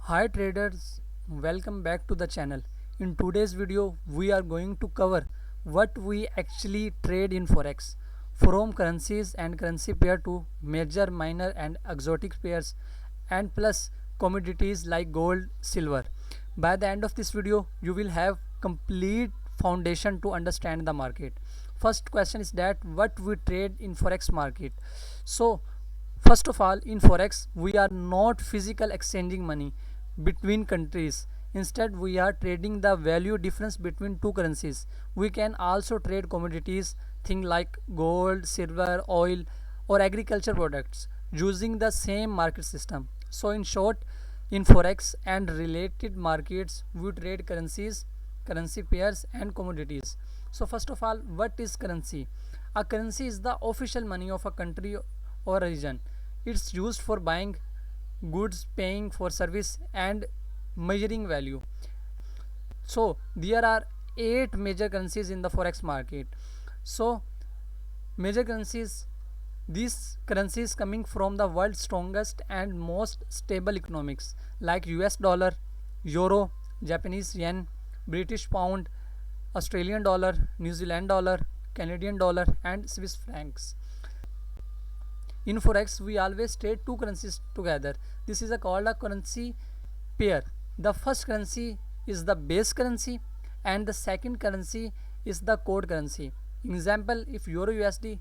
Hi traders, welcome back to the channel. In today's video, we are going to cover what we actually trade in Forex, from currencies and currency pair to major, minor and exotic pairs, and plus commodities like gold, silver. By the end of this video, you will have complete foundation to understand the market. First question is that what we trade in Forex market. So first of all, in Forex, we are not physical exchanging money between countries. Instead, we are trading the value difference between two currencies. We can also trade commodities, things like gold, silver, oil, or agriculture products using the same market system. So, in short, in Forex and related markets, we trade currencies, currency pairs, and commodities. So, first of all, what is currency? A currency is the official money of a country or a region. It's used for buying goods, paying for service and measuring value. So there are 8 major currencies in the forex market. So major currencies, these currencies coming from the world's strongest and most stable economics like US dollar, euro, Japanese yen, British pound, Australian dollar, New Zealand dollar, Canadian dollar and Swiss francs. In forex we always trade two currencies together. This is called a currency pair. The first currency is the base currency and the second currency is the code currency. Example, if euro USD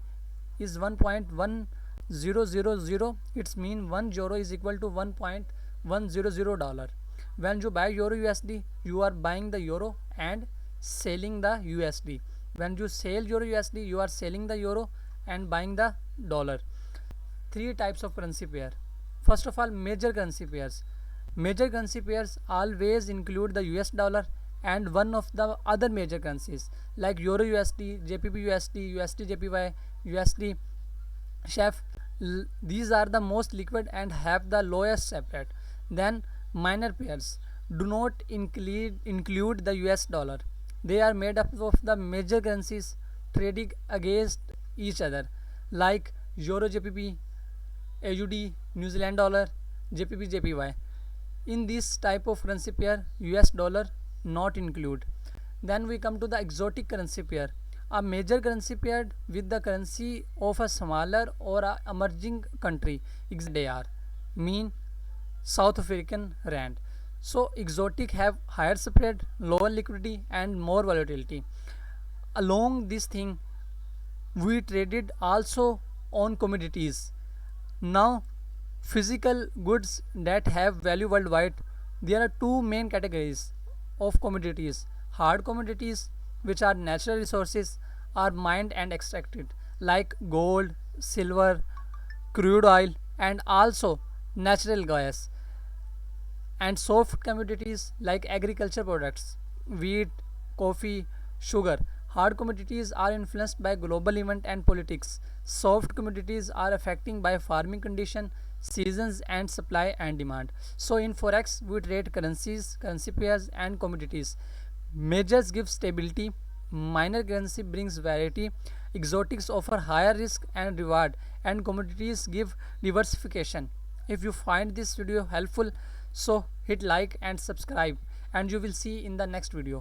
is 1.1000, it's mean 1 euro is equal to $1.100. When you buy euro USD, you are buying the euro and selling the USD. When you sell euro USD, you are selling the euro and buying the dollar. Three types of currency pair. First of all, major currency pairs. Major currency pairs always include the US dollar and one of the other major currencies like euro USD, JPY USD, USD JPY, USD chef. These are the most liquid and have the lowest separate. Then minor pairs do not include the US dollar. They are made up of the major currencies trading against each other like euro JPY, AUD, New Zealand dollar, JPY, JPY. In this type of currency pair, US dollar not include. Then we come to the exotic currency pair. A major currency paired with the currency of a smaller or a emerging country. They are mean South African rand. So exotic have higher spread, lower liquidity and more volatility. Along this thing, we traded also on commodities. Now, physical goods that have value worldwide, there are two main categories of commodities. Hard commodities, which are natural resources, are mined and extracted, like gold, silver, crude oil, and also natural gas. And soft commodities like agriculture products, wheat, coffee, sugar. Hard commodities are influenced by global event and politics. Soft commodities are affected by farming condition, seasons and supply and demand. So in forex we trade currencies, currency pairs and commodities. Majors give stability, minor currency brings variety, exotics offer higher risk and reward, and commodities give diversification. If you find this video helpful, so hit like and subscribe and you will see in the next video.